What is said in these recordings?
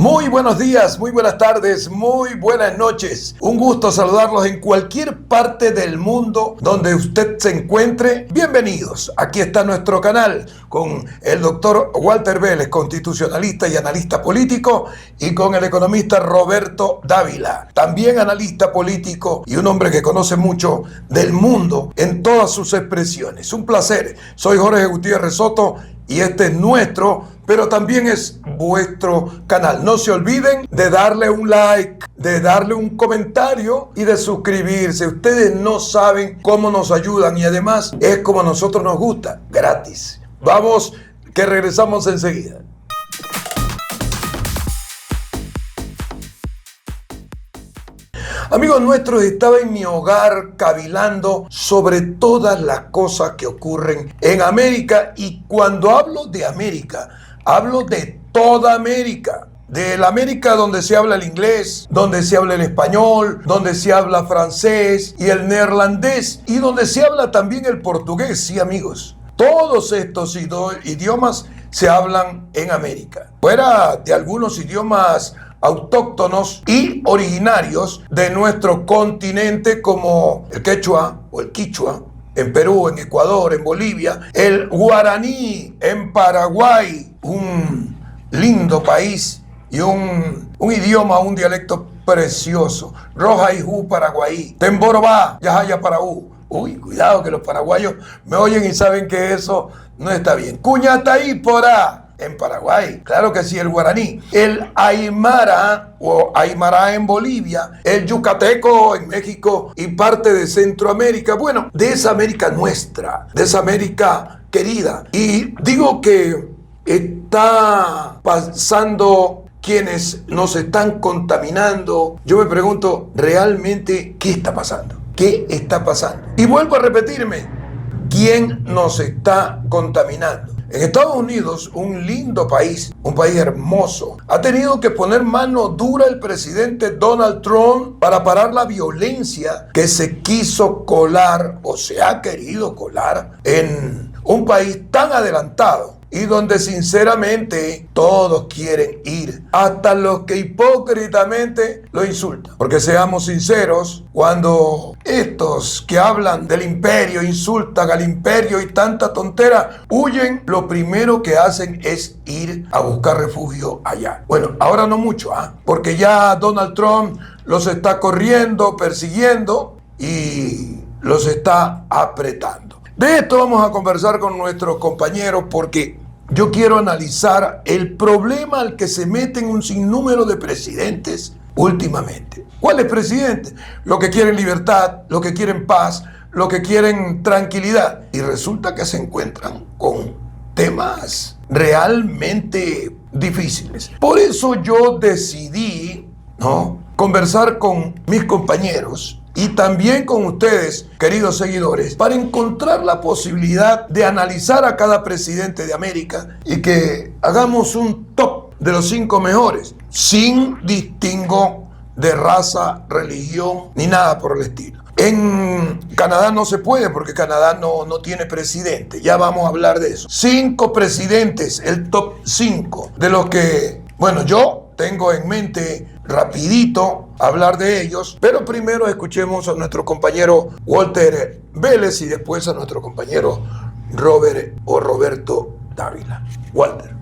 Muy buenos días, muy buenas tardes, muy buenas noches. Un gusto saludarlos en cualquier parte del mundo donde usted se encuentre. Bienvenidos. Aquí está nuestro canal con el doctor Walter Vélez, constitucionalista y analista político, y con el economista Roberto Dávila, también analista político y un hombre que conoce mucho del mundo en todas sus expresiones. Un placer. Soy Jorge Gutiérrez Soto y este es nuestro, pero también es vuestro canal. No se olviden de darle un like, de darle un comentario y de suscribirse. Ustedes no saben cómo nos ayudan y además es como a nosotros nos gusta, gratis. Vamos, que regresamos enseguida. Amigos nuestros, estaba en mi hogar cavilando sobre todas las cosas que ocurren en América, y cuando hablo de América, hablo de toda América. De la América donde se habla el inglés, donde se habla el español, donde se habla francés y el neerlandés, y donde se habla también el portugués, sí amigos. Todos estos idiomas se hablan en América. Fuera de algunos idiomas autóctonos y originarios de nuestro continente, como el quechua o el quichua en Perú, en Ecuador, en Bolivia, el guaraní en Paraguay, un lindo país y un idioma, un dialecto precioso. Roja y Ju paraguayí, Temborobá, Yajaya Paraú. Uy, cuidado que los paraguayos me oyen y saben que eso no está bien. Cuñataí porá en Paraguay, claro que sí, el guaraní, el aymara o aymara en Bolivia, el yucateco en México y parte de Centroamérica. Bueno, de esa América nuestra, de esa América querida. Y digo que está pasando quienes nos están contaminando. Yo me pregunto, ¿realmente qué está pasando? ¿Qué está pasando? Y vuelvo a repetirme, ¿quién nos está contaminando? En Estados Unidos, un lindo país, un país hermoso, ha tenido que poner mano dura el presidente Donald Trump para parar la violencia que se quiso colar o se ha querido colar en un país tan adelantado y donde sinceramente todos quieren ir, hasta los que hipócritamente lo insultan. Porque seamos sinceros, cuando estos que hablan del imperio insultan al imperio y tanta tontera, huyen, lo primero que hacen es ir a buscar refugio allá. Bueno, ahora no mucho, porque ya Donald Trump los está corriendo, persiguiendo y los está apretando. De esto vamos a conversar con nuestros compañeros porque yo quiero analizar el problema al que se meten un sinnúmero de presidentes últimamente. ¿Cuáles presidentes? Los que quieren libertad, los que quieren paz, los que quieren tranquilidad. Y resulta que se encuentran con temas realmente difíciles. Por eso yo decidí, conversar con mis compañeros y también con ustedes, queridos seguidores, para encontrar la posibilidad de analizar a cada presidente de América y que hagamos un top de los 5 mejores, sin distingo de raza, religión, ni nada por el estilo. En Canadá no se puede porque Canadá no tiene presidente, ya vamos a hablar de eso. 5 presidentes, el top 5, de los que, bueno, yo tengo en mente rapidito hablar de ellos, pero primero escuchemos a nuestro compañero Walter Vélez y después a nuestro compañero Roberto Dávila. Walter.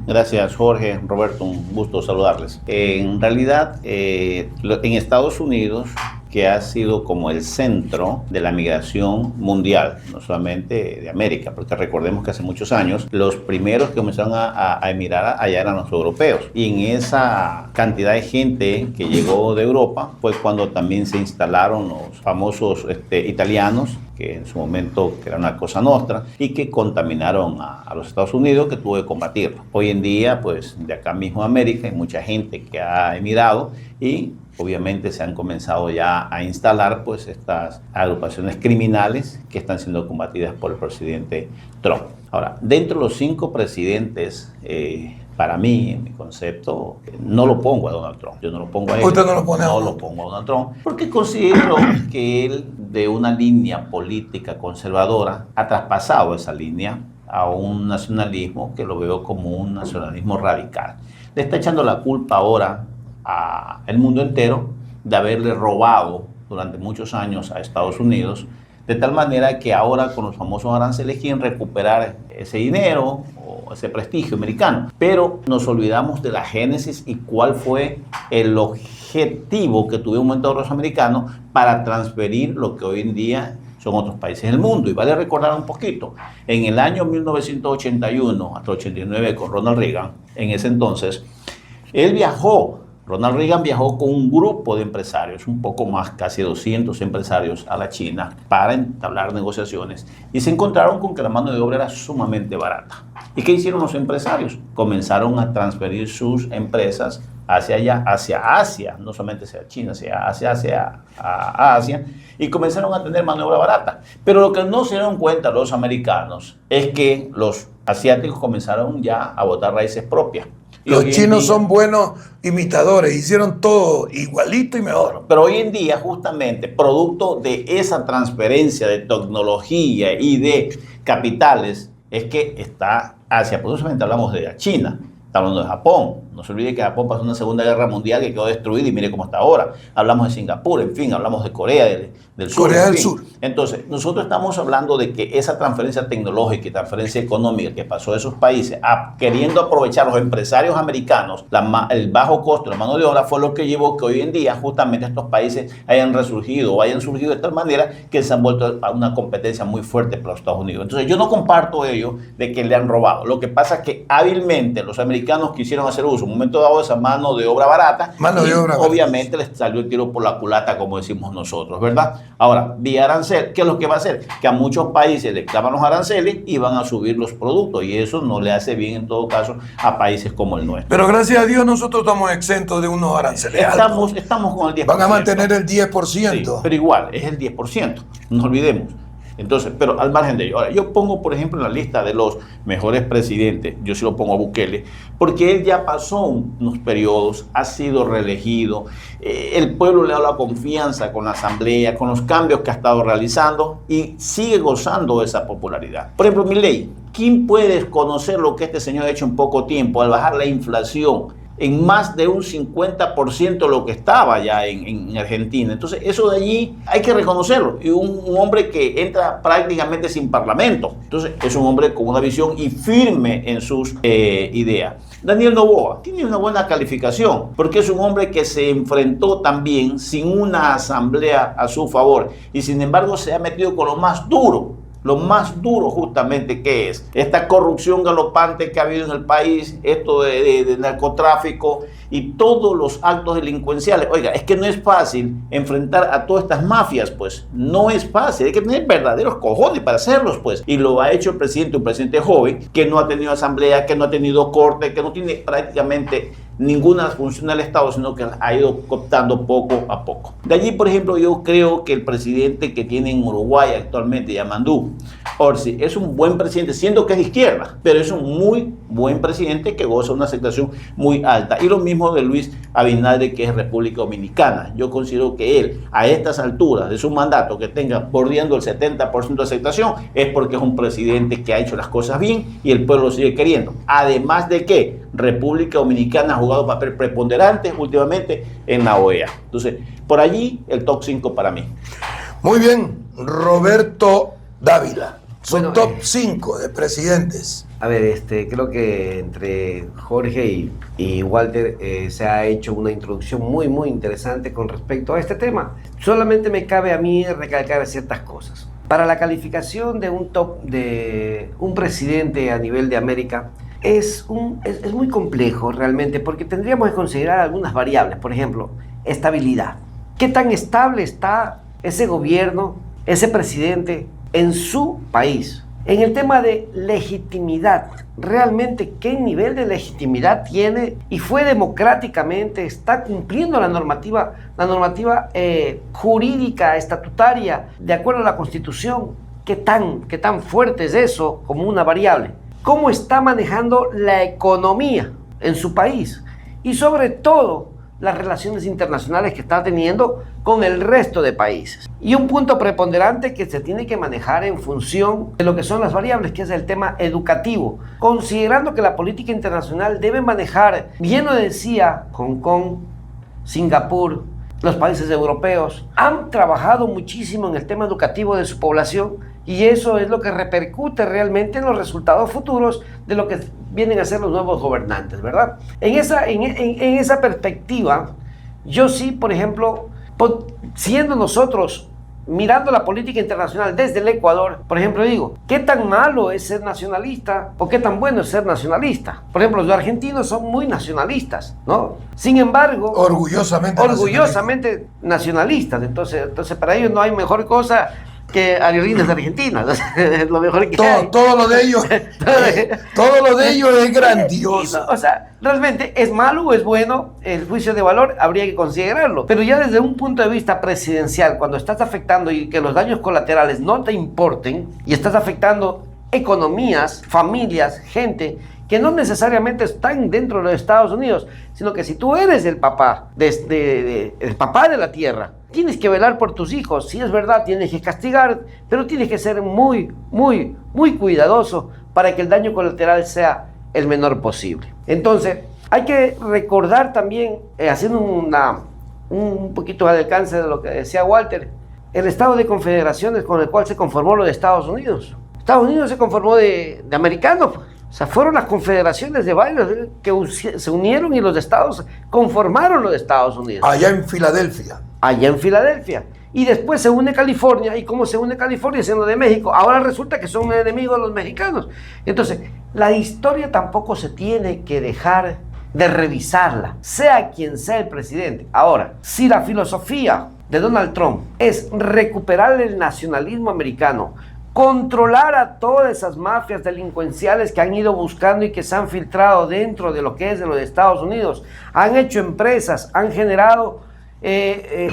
Gracias, Jorge, Roberto, un gusto saludarles. En realidad, en Estados Unidos, que ha sido como el centro de la migración mundial, no solamente de América, porque recordemos que hace muchos años los primeros que comenzaron a emigrar allá eran los europeos, y en esa cantidad de gente que llegó de Europa fue cuando también se instalaron los famosos italianos, que en su momento era una cosa nostra, y que contaminaron a los Estados Unidos, que tuvo que combatirlo. Hoy en día, pues de acá mismo en América hay mucha gente que ha emigrado y obviamente se han comenzado ya a instalar pues estas agrupaciones criminales que están siendo combatidas por el presidente Trump. Ahora, dentro de los 5 presidentes, para mí, en mi concepto, no lo pongo a Donald Trump. Yo no lo pongo a él. ¿Usted no lo pone a No lo pongo a Donald Trump porque considero que él, de una línea política conservadora, ha traspasado esa línea a un nacionalismo que lo veo como un nacionalismo radical. le está echando la culpa ahora al mundo entero de haberle robado durante muchos años a Estados Unidos, de tal manera que ahora con los famosos aranceles quieren recuperar ese dinero o ese prestigio americano. Pero nos olvidamos de la génesis y cuál fue el objetivo que tuvieron un momento los americanos para transferir lo que hoy en día son otros países del mundo. Y vale recordar un poquito, en el año 1981 hasta 89 con Ronald Reagan, en ese entonces, Ronald Reagan viajó con un grupo de empresarios, un poco más, casi 200 empresarios a la China para entablar negociaciones y se encontraron con que la mano de obra era sumamente barata. ¿Y qué hicieron los empresarios? Comenzaron a transferir sus empresas hacia allá, hacia Asia, no solamente hacia China, hacia Asia, y comenzaron a tener mano de obra barata. Pero lo que no se dieron cuenta los americanos es que los asiáticos comenzaron ya a botar raíces propias. Los chinos son buenos imitadores, hicieron todo igualito y mejor. Pero hoy en día, justamente, producto de esa transferencia de tecnología y de capitales, es que está Asia, por eso solamente hablamos de China, estamos hablando de Japón. No se olvide que Japón pasó una Segunda Guerra Mundial que quedó destruida y mire cómo está ahora. Hablamos de Singapur, en fin, hablamos de Corea del Sur. Corea del Sur. Entonces, nosotros estamos hablando de que esa transferencia tecnológica y transferencia económica que pasó de esos países, queriendo aprovechar los empresarios americanos, el bajo costo de la mano de obra, fue lo que llevó que hoy en día justamente estos países hayan resurgido o hayan surgido de tal manera que se han vuelto a una competencia muy fuerte para los Estados Unidos. Entonces, yo no comparto ello de que le han robado. Lo que pasa es que hábilmente los americanos quisieron hacer uso un momento dado de esa mano de obra barata, obviamente les salió el tiro por la culata, como decimos nosotros, ¿verdad? Ahora, vía arancel, ¿qué es lo que va a hacer? Que a muchos países le clavan los aranceles y van a subir los productos, y eso no le hace bien en todo caso a países como el nuestro. Pero gracias a Dios nosotros estamos exentos de unos aranceles. Estamos con el 10%. Van a mantener el 10%. Sí, pero igual, es el 10%, no nos olvidemos. Entonces, pero al margen de ello, ahora yo pongo, por ejemplo, en la lista de los mejores presidentes, yo sí lo pongo a Bukele, porque él ya pasó unos periodos, ha sido reelegido, el pueblo le ha dado la confianza con la asamblea, con los cambios que ha estado realizando y sigue gozando de esa popularidad. Por ejemplo, Milei, ¿quién puede desconocer lo que este señor ha hecho en poco tiempo al bajar la inflación en más de un 50% lo que estaba ya en Argentina? Entonces, eso de allí hay que reconocerlo. Y un hombre que entra prácticamente sin parlamento. Entonces, es un hombre con una visión y firme en sus ideas. Daniel Noboa tiene una buena calificación porque es un hombre que se enfrentó también sin una asamblea a su favor y sin embargo se ha metido con lo más duro justamente que es esta corrupción galopante que ha habido en el país, esto de narcotráfico y todos los actos delincuenciales. Oiga, es que no es fácil enfrentar a todas estas mafias, pues no es fácil, hay que tener verdaderos cojones para hacerlos, pues, y lo ha hecho el presidente, un presidente joven que no ha tenido asamblea, que no ha tenido corte, que no tiene prácticamente ninguna función del Estado, sino que ha ido cooptando poco a poco. De allí, por ejemplo, yo creo que el presidente que tiene en Uruguay actualmente, Yamandú Orsi, es un buen presidente, siendo que es de izquierda, pero es un muy buen presidente que goza de una aceptación muy alta. Y lo mismo de Luis Abinader, que es República Dominicana. Yo considero que él, a estas alturas de su mandato, que tenga bordeando el 70% de aceptación, es porque es un presidente que ha hecho las cosas bien y el pueblo lo sigue queriendo. Además de que República Dominicana ha jugado papel preponderante últimamente en la OEA. Entonces, por allí el top 5 para mí. Muy bien, Roberto Dávila. Son top 5 de presidentes. A ver, creo que entre Jorge y Walter se ha hecho una introducción muy interesante con respecto a este tema. Solamente me cabe a mí recalcar ciertas cosas. Para la calificación de un top de un presidente a nivel de América, es muy complejo realmente, porque tendríamos que considerar algunas variables. Por ejemplo, estabilidad. ¿Qué tan estable está ese gobierno, ese presidente en su país? En el tema de legitimidad, realmente qué nivel de legitimidad tiene y fue democráticamente, está cumpliendo la normativa jurídica, estatutaria, de acuerdo a la Constitución. ¿Qué tan fuerte es eso como una variable? ¿Cómo está manejando la economía en su país? Y sobre todo, las relaciones internacionales que está teniendo con el resto de países. Y un punto preponderante que se tiene que manejar en función de lo que son las variables, que es el tema educativo, considerando que la política internacional debe manejar, bien lo decía Hong Kong, Singapur, los países europeos, han trabajado muchísimo en el tema educativo de su población y eso es lo que repercute realmente en los resultados futuros de lo que vienen a ser los nuevos gobernantes, ¿verdad? En esa perspectiva, yo sí, por ejemplo, siendo nosotros mirando la política internacional desde el Ecuador, por ejemplo, digo, ¿qué tan malo es ser nacionalista o qué tan bueno es ser nacionalista? Por ejemplo, los argentinos son muy nacionalistas, ¿no? Sin embargo, orgullosamente nacionalistas. Entonces para ellos no hay mejor cosa que aerolíneas argentinas. Es lo mejor que hay. Todo lo de ellos es grandioso. O sea, realmente es malo o es bueno, el juicio de valor habría que considerarlo. Pero ya desde un punto de vista presidencial, cuando estás afectando y que los daños colaterales no te importen y estás afectando economías, familias, gente que no necesariamente están dentro de los Estados Unidos, sino que si tú eres el papá, el papá de la tierra, tienes que velar por tus hijos. Si es verdad, tienes que castigar, pero tienes que ser muy, muy, muy cuidadoso para que el daño colateral sea el menor posible. Entonces, hay que recordar también, haciendo un poquito al alcance de lo que decía Walter, el estado de confederaciones con el cual se conformó los Estados Unidos. Estados Unidos se conformó de americanos. O sea, fueron las confederaciones de varios que se unieron y los estados conformaron los Estados Unidos. Allá en Filadelfia. Y después se une California. ¿Y cómo se une California siendo de México? Ahora resulta que son enemigos los mexicanos. Entonces, la historia tampoco se tiene que dejar de revisarla, sea quien sea el presidente. Ahora, si la filosofía de Donald Trump es recuperar el nacionalismo americano, controlar a todas esas mafias delincuenciales que han ido buscando y que se han filtrado dentro de lo que es de los Estados Unidos, han hecho empresas, han generado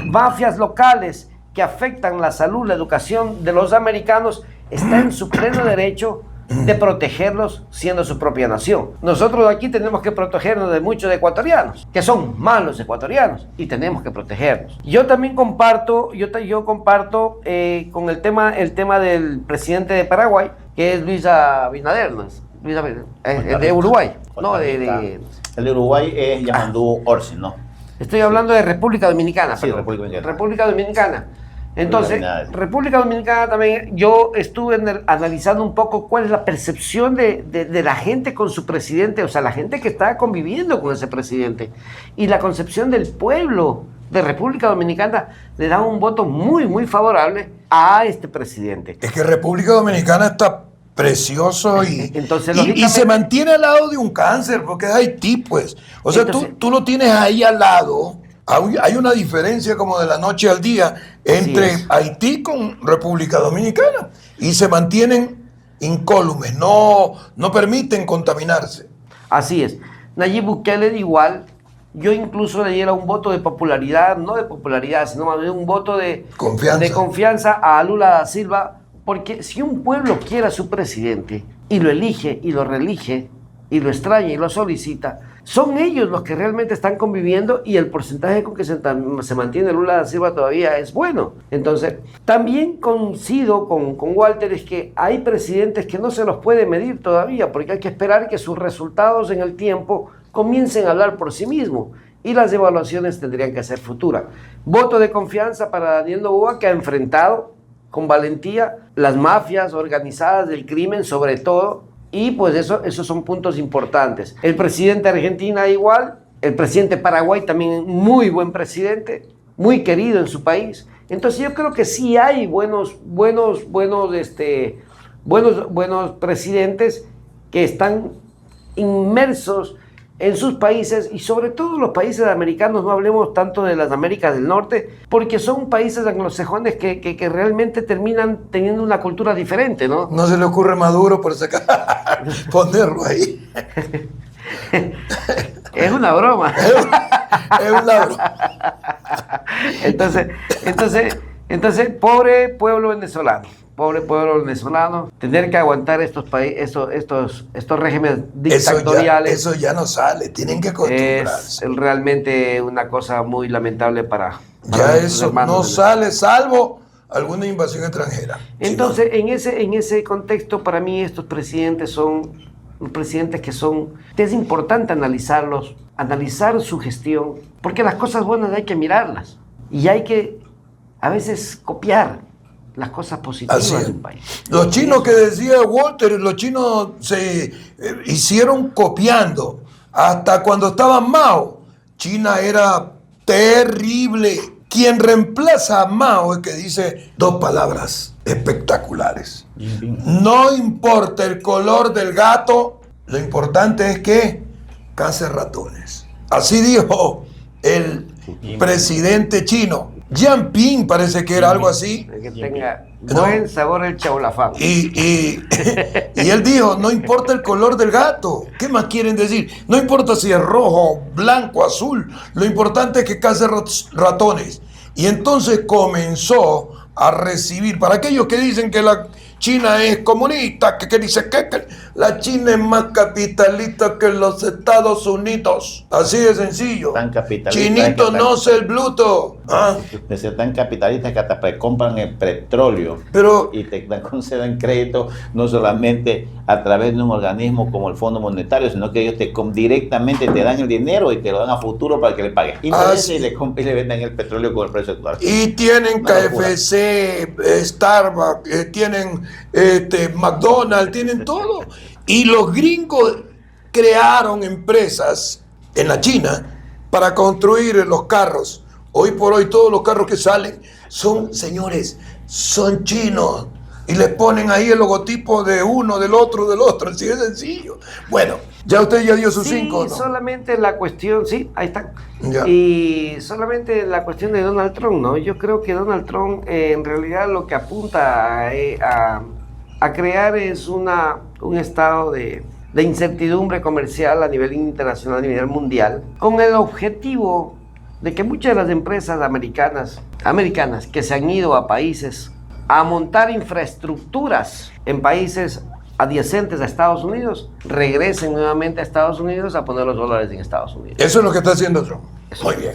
mafias locales que afectan la salud, la educación de los americanos, está en su pleno derecho de protegerlos siendo su propia nación. Nosotros aquí tenemos que protegernos de muchos ecuatorianos, que son malos ecuatorianos, y tenemos que protegernos. Yo también comparto, con el tema del presidente de Paraguay, que es Luis Abinader, ¿no? De Uruguay. El de Uruguay es Yamandú Orsi, ¿no? Estoy hablando de República Dominicana. Sí, República Dominicana. Entonces, República Dominicana también, yo estuve analizando un poco cuál es la percepción de la gente con su presidente, o sea, la gente que está conviviendo con ese presidente, y la concepción del pueblo de República Dominicana le da un voto muy, muy favorable a este presidente. Es que República Dominicana está precioso y, entonces, y se mantiene al lado de un cáncer, porque es Haití, pues. O sea, entonces, tú lo tienes ahí al lado. Hay una diferencia como de la noche al día entre Haití con República Dominicana y se mantienen incólumes, no permiten contaminarse. Así es. Nayib Bukele igual, yo incluso le diera un voto de popularidad, no de popularidad, sino más bien un voto de confianza a Lula da Silva, porque si un pueblo quiere a su presidente y lo elige y lo reelige y lo extraña y lo solicita, son ellos los que realmente están conviviendo y el porcentaje con que se mantiene Lula da Silva todavía es bueno. Entonces, también coincido con Walter, es que hay presidentes que no se los puede medir todavía, porque hay que esperar que sus resultados en el tiempo comiencen a hablar por sí mismos y las evaluaciones tendrían que ser futuras. Voto de confianza para Daniel Noboa, que ha enfrentado con valentía las mafias organizadas del crimen, sobre todo. Y pues esos son puntos importantes. El presidente de Argentina igual, el presidente de Paraguay también muy buen presidente, muy querido en su país. Entonces yo creo que sí hay buenos presidentes que están inmersos en sus países, y sobre todo los países americanos, no hablemos tanto de las Américas del Norte, porque son países anglosajones que realmente terminan teniendo una cultura diferente, ¿no? No se le ocurre a Maduro por sacar, ponerlo ahí. Es una broma. Es una broma. Entonces, pobre pueblo venezolano. pobre pueblo venezolano, tener que aguantar estos regímenes dictatoriales. Eso ya no sale, tienen que acostumbrarse. Es realmente una cosa muy lamentable para ya eso no sale, salvo alguna invasión extranjera. Entonces, en ese contexto, para mí estos presidentes son presidentes que es importante analizarlos, analizar su gestión, porque las cosas buenas hay que mirarlas y hay que a veces copiar las cosas positivas de un país. Los chinos que decía Walter, los chinos se hicieron copiando. Hasta cuando estaba Mao, China era terrible. Quien reemplaza a Mao es que dice dos palabras espectaculares. No importa el color del gato, lo importante es que case ratones. Así dijo el presidente chino. Jianping parece que era algo así. Que tenga buen sabor el chaulafán. Y él dijo, no importa el color del gato. ¿Qué más quieren decir? No importa si es rojo, blanco, azul. Lo importante es que case ratones. Y entonces comenzó a recibir, para aquellos que dicen que la China es comunista, que dice que la China es más capitalista que los Estados Unidos. Así de sencillo. Tan capitalista. Chinito no es el Bluto. ¿Ah? De ser tan capitalistas que hasta compran el petróleo. Pero, y te conceden crédito no solamente a través de un organismo como el Fondo Monetario, sino que ellos directamente te dan el dinero y te lo dan a futuro para que le pagues. Y le venden el petróleo con el precio actual. Y tienen KFC, Starbucks, tienen McDonald's, tienen todo. Y los gringos crearon empresas en la China para construir los carros. Hoy por hoy todos los carros que salen son, señores, son chinos. Y les ponen ahí el logotipo de uno, del otro, así de sencillo. Bueno, ya usted ya dio sus 5, ¿no? Solamente la cuestión, sí, ahí está. Ya. Y solamente la cuestión de Donald Trump, ¿no? Yo creo que Donald Trump en realidad lo que apunta a crear es un estado de incertidumbre comercial a nivel internacional, a nivel mundial, con el objetivo de que muchas de las empresas americanas que se han ido a países a montar infraestructuras en países adyacentes a Estados Unidos, regresen nuevamente a Estados Unidos a poner los dólares en Estados Unidos. Eso es lo que está haciendo Trump. Muy bien.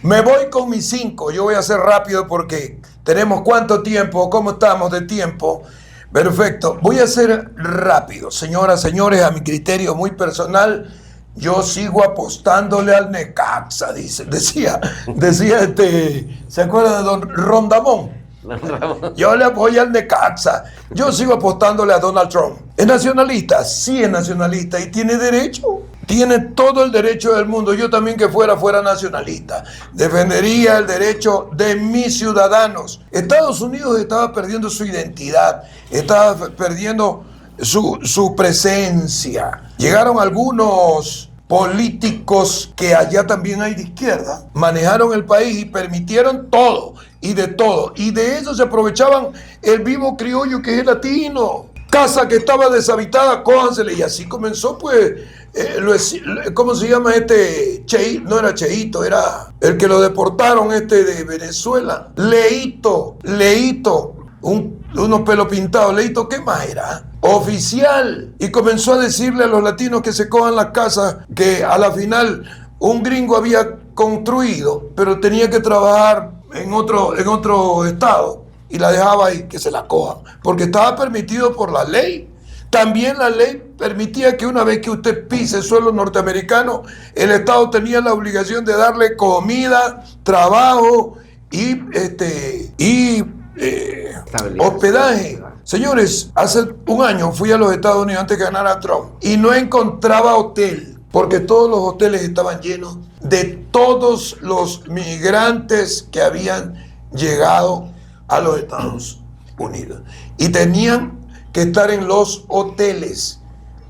Me voy con mis 5. Yo voy a ser rápido porque tenemos ¿cuánto tiempo? ¿Cómo estamos de tiempo? Perfecto. Voy a ser rápido. Señoras, señores, a mi criterio muy personal, yo sigo apostándole al Necaxa, decía ¿se acuerda de don Rondamón? Yo le apoyo al Necaxa. Yo sigo apostándole a Donald Trump. ¿Es nacionalista? Sí es nacionalista y tiene derecho. Tiene todo el derecho del mundo. Yo también que fuera nacionalista. Defendería el derecho de mis ciudadanos. Estados Unidos estaba perdiendo su identidad. Estaba perdiendo su presencia. Llegaron algunos políticos que allá también hay de izquierda, manejaron el país y permitieron todo y de todo, y de eso se aprovechaban el vivo criollo que es latino. Casa que estaba deshabitada, cójansele, y así comenzó pues, ¿cómo se llama Cheito? No era Cheito, era el que lo deportaron de Venezuela, Leito, unos pelos pintados, Leito, ¿qué más era? Oficial. Y comenzó a decirle a los latinos que se cojan las casas que a la final un gringo había construido, pero tenía que trabajar en otro estado y la dejaba ahí, que se la cojan, porque estaba permitido por la ley. También la ley permitía que una vez que usted pise suelo norteamericano, el estado tenía la obligación de darle comida, trabajo y hospedaje. Señores, hace un año fui a los Estados Unidos antes que ganara Trump y no encontraba hotel, porque todos los hoteles estaban llenos de todos los migrantes que habían llegado a los Estados Unidos y tenían que estar en los hoteles.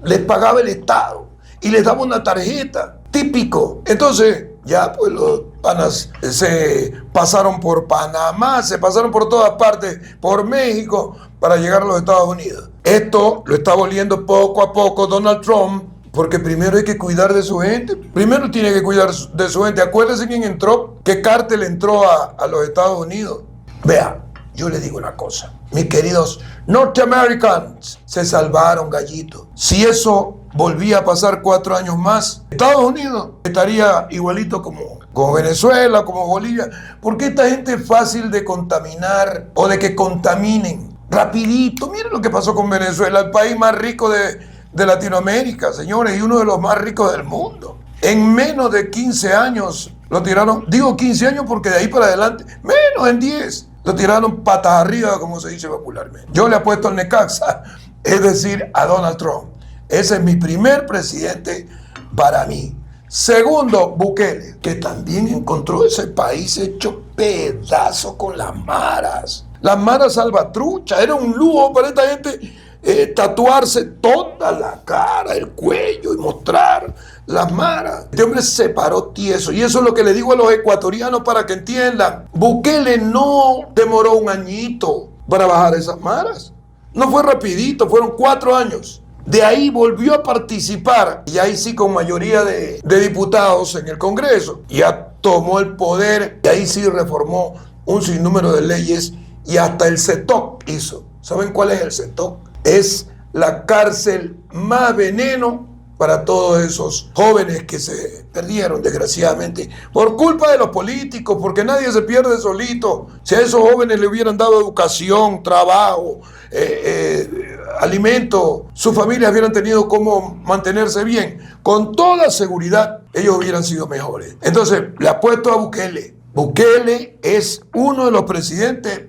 Les pagaba el Estado y les daba una tarjeta, típico. Entonces ya pues los panas se pasaron por Panamá, se pasaron por todas partes, por México, para llegar a los Estados Unidos. Esto lo está volviendo poco a poco Donald Trump, porque primero hay que cuidar de su gente. Primero tiene que cuidar de su gente. Acuérdense quién entró, qué cártel entró a los Estados Unidos. Vea, Yo les digo una cosa, mis queridos North Americans, se salvaron, gallito. Si eso volvía a pasar 4 años más, Estados Unidos estaría igualito como Venezuela, como Bolivia, porque esta gente es fácil de contaminar o de que contaminen rapidito. Miren lo que pasó con Venezuela, el país más rico de Latinoamérica, señores, y uno de los más ricos del mundo. En menos de 15 años lo tiraron, digo 15 años porque de ahí para adelante, menos en 10, lo tiraron patas arriba, como se dice popularmente. Yo le apuesto al Necaxa, es decir, a Donald Trump. Ese es mi primer presidente para mí. Segundo, Bukele, que también encontró ese país hecho pedazo con las maras. Las maras salvatrucha, era un lujo para esta gente tatuarse toda la cara, el cuello y mostrar las maras. Este hombre se paró tieso, y eso es lo que le digo a los ecuatorianos para que entiendan. Bukele no demoró un añito para bajar esas maras. No fue rapidito, fueron 4 años. De ahí volvió a participar, y ahí sí con mayoría de diputados en el Congreso. Ya tomó el poder, y ahí sí reformó un sinnúmero de leyes, y hasta el CETOC hizo. ¿Saben cuál es el CETOC? Es la cárcel más veneno para todos esos jóvenes que se perdieron, desgraciadamente, por culpa de los políticos, porque nadie se pierde solito. Si a esos jóvenes le hubieran dado educación, trabajo, alimento, sus familias hubieran tenido cómo mantenerse bien, con toda seguridad ellos hubieran sido mejores. Entonces, le apuesto a Bukele. Bukele es uno de los presidentes,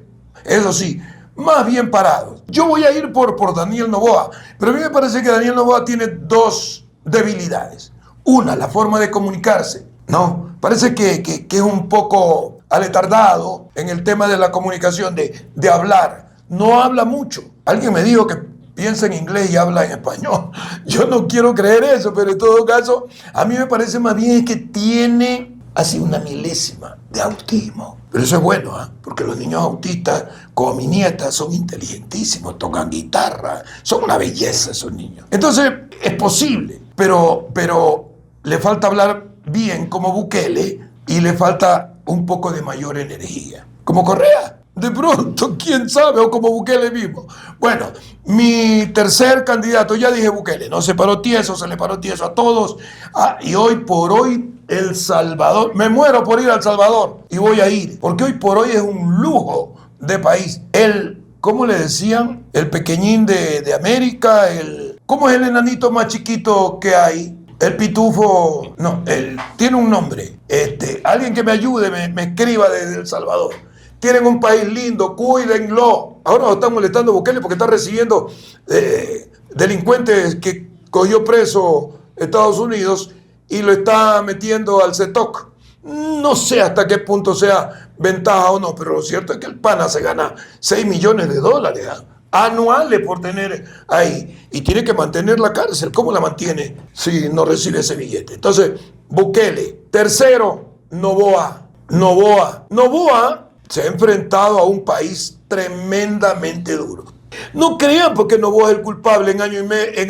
eso sí, más bien parados. Yo voy a ir por Daniel Noboa, pero a mí me parece que Daniel Noboa tiene 2 debilidades. Una, la forma de comunicarse. No, parece que es un poco aletardado en el tema de la comunicación, de hablar. No habla mucho. Alguien me dijo que piensa en inglés y habla en español. Yo no quiero creer eso, pero en todo caso, a mí me parece más bien que tiene así una milésima de autismo. Pero eso es bueno, porque los niños autistas, como mi nieta, son inteligentísimos, tocan guitarra, son una belleza esos niños. Entonces, es posible, pero le falta hablar bien como Bukele y le falta un poco de mayor energía. Como Correa, de pronto, quién sabe, o como Bukele mismo. Bueno, mi tercer candidato, ya dije Bukele, no se paró tieso, se le paró tieso a todos. Y hoy por hoy, El Salvador, me muero por ir a El Salvador y voy a ir, porque hoy por hoy es un lujo de país. ¿Cómo le decían? El pequeñín de América, ¿cómo es el enanito más chiquito que hay? El pitufo, no, tiene un nombre. Alguien que me ayude, me escriba desde El Salvador. Tienen un país lindo, cuídenlo. Ahora nos están molestando Bukele porque está recibiendo delincuentes que cogió preso Estados Unidos y lo está metiendo al CETOC. No sé hasta qué punto sea ventaja o no, pero lo cierto es que el pana se gana $6 millones anuales por tener ahí, y tiene que mantener la cárcel. ¿Cómo la mantiene si no recibe ese billete? Entonces, Bukele. Tercero, Noboa se ha enfrentado a un país tremendamente duro. No crean porque Noboa es el culpable en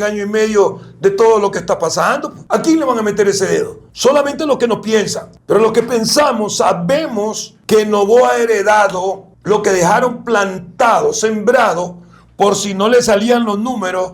año y medio de todo lo que está pasando. ¿A quién le van a meter ese dedo? Solamente los que no piensan. Pero los que pensamos sabemos que Noboa ha heredado lo que dejaron plantado, sembrado, por si no le salían los números,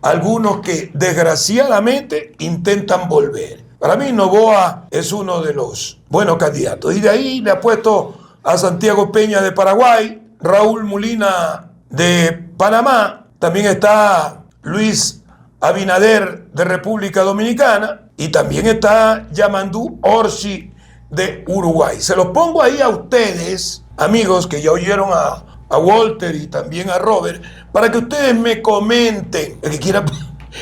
algunos que desgraciadamente intentan volver. Para mí Noboa es uno de los buenos candidatos. Y de ahí le apuesto a Santiago Peña de Paraguay, Raúl Molina de Panamá, también está Luis Abinader de República Dominicana y también está Yamandu Orsi de Uruguay. Se los pongo ahí a ustedes, amigos, que ya oyeron a Walter y también a Robert, para que ustedes me comenten. El que quiera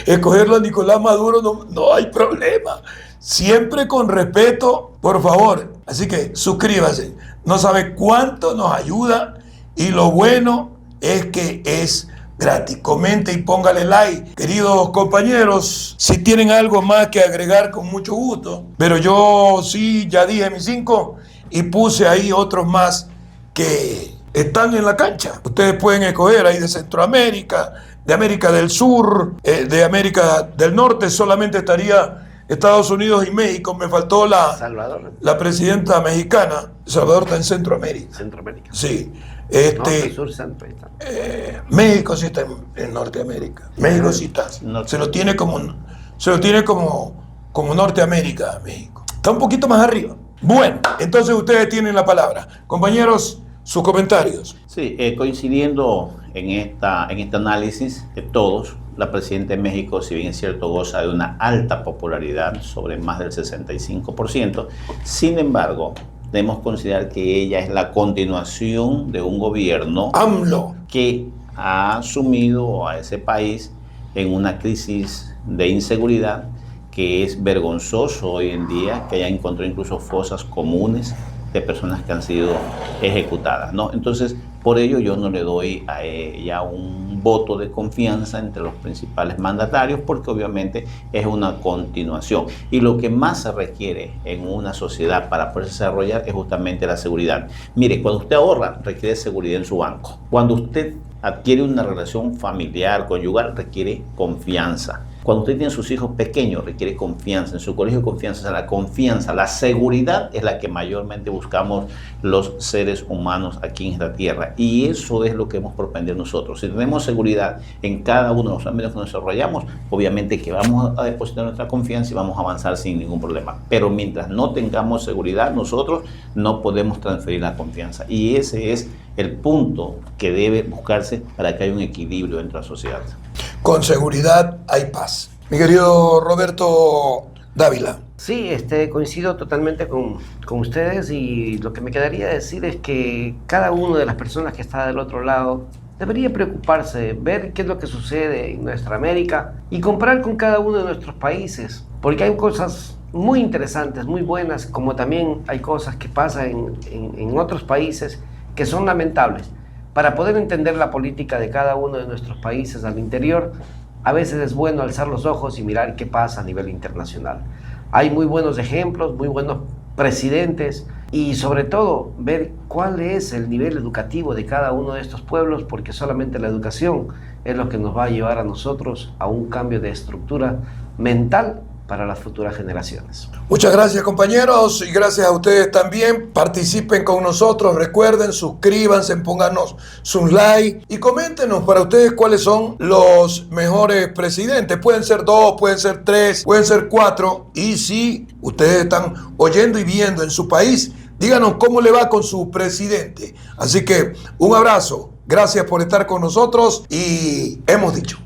escogerlo a Nicolás Maduro, no hay problema. Siempre con respeto, por favor. Así que suscríbase. No sabe cuánto nos ayuda y lo bueno es que es gratis. Comente y póngale like. Queridos compañeros, si tienen algo más que agregar, con mucho gusto. Pero yo sí, ya dije mis 5 y puse ahí otros más que están en la cancha. Ustedes pueden escoger ahí de Centroamérica, de América del Sur, de América del Norte. Solamente estaría Estados Unidos y México. Me faltó Salvador. la presidenta mexicana. Salvador está en Centroamérica. Centroamérica. Sí. Norte, sur, centro, ahí está. México sí está en Norteamérica. México sí está. Se lo tiene como Norteamérica, México. Está un poquito más arriba. Bueno, entonces ustedes tienen la palabra. Compañeros, sus comentarios. Sí, coincidiendo en este análisis de todos, la presidenta de México, si bien es cierto, goza de una alta popularidad, sobre más del 65%, sin embargo, debemos considerar que ella es la continuación de un gobierno AMLO, que ha sumido a ese país en una crisis de inseguridad que es vergonzoso hoy en día, que haya encontrado incluso fosas comunes de personas que han sido ejecutadas, ¿no? Entonces, por ello yo no le doy a ella un voto de confianza entre los principales mandatarios, porque obviamente es una continuación. Y lo que más se requiere en una sociedad para poder desarrollar es justamente la seguridad. Mire, cuando usted ahorra, requiere seguridad en su banco. Cuando usted adquiere una relación familiar, conyugal, requiere confianza. Cuando usted tiene sus hijos pequeños, requiere confianza. En su colegio, confianza. O sea, la confianza, la seguridad es la que mayormente buscamos los seres humanos aquí en esta tierra. Y eso es lo que hemos propendido nosotros. Si tenemos seguridad en cada uno de los ámbitos que nos desarrollamos, obviamente que vamos a depositar nuestra confianza y vamos a avanzar sin ningún problema. Pero mientras no tengamos seguridad, nosotros no podemos transferir la confianza. Y ese es el punto que debe buscarse para que haya un equilibrio entre la sociedad. Con seguridad hay paz. Mi querido Roberto Dávila. Sí, coincido totalmente con ustedes, y lo que me quedaría decir es que cada una de las personas que está del otro lado debería preocuparse, ver qué es lo que sucede en nuestra América y comparar con cada uno de nuestros países, porque hay cosas muy interesantes, muy buenas, como también hay cosas que pasan en otros países que son lamentables. Para poder entender la política de cada uno de nuestros países al interior, a veces es bueno alzar los ojos y mirar qué pasa a nivel internacional. Hay muy buenos ejemplos, muy buenos presidentes, y sobre todo ver cuál es el nivel educativo de cada uno de estos pueblos, porque solamente la educación es lo que nos va a llevar a nosotros a un cambio de estructura mental para las futuras generaciones. Muchas gracias, compañeros, y gracias a ustedes también. Participen con nosotros, recuerden, suscríbanse, pónganos sus likes y coméntenos para ustedes cuáles son los mejores presidentes. Pueden ser 2, pueden ser 3, pueden ser 4, y si ustedes están oyendo y viendo en su país, díganos cómo le va con su presidente. Así que un abrazo, gracias por estar con nosotros, y hemos dicho.